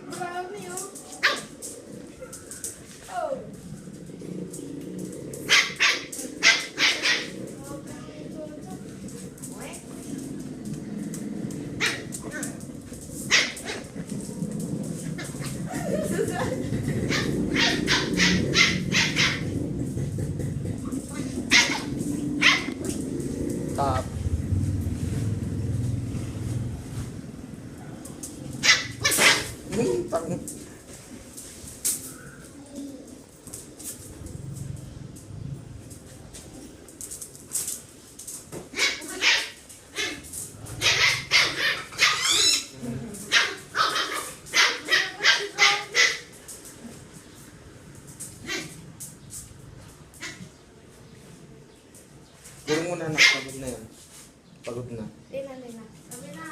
Marami oh. Oh. Top. Tang. Puro muna anak, pagod na yan. Pagod na. Lina. Sabi na.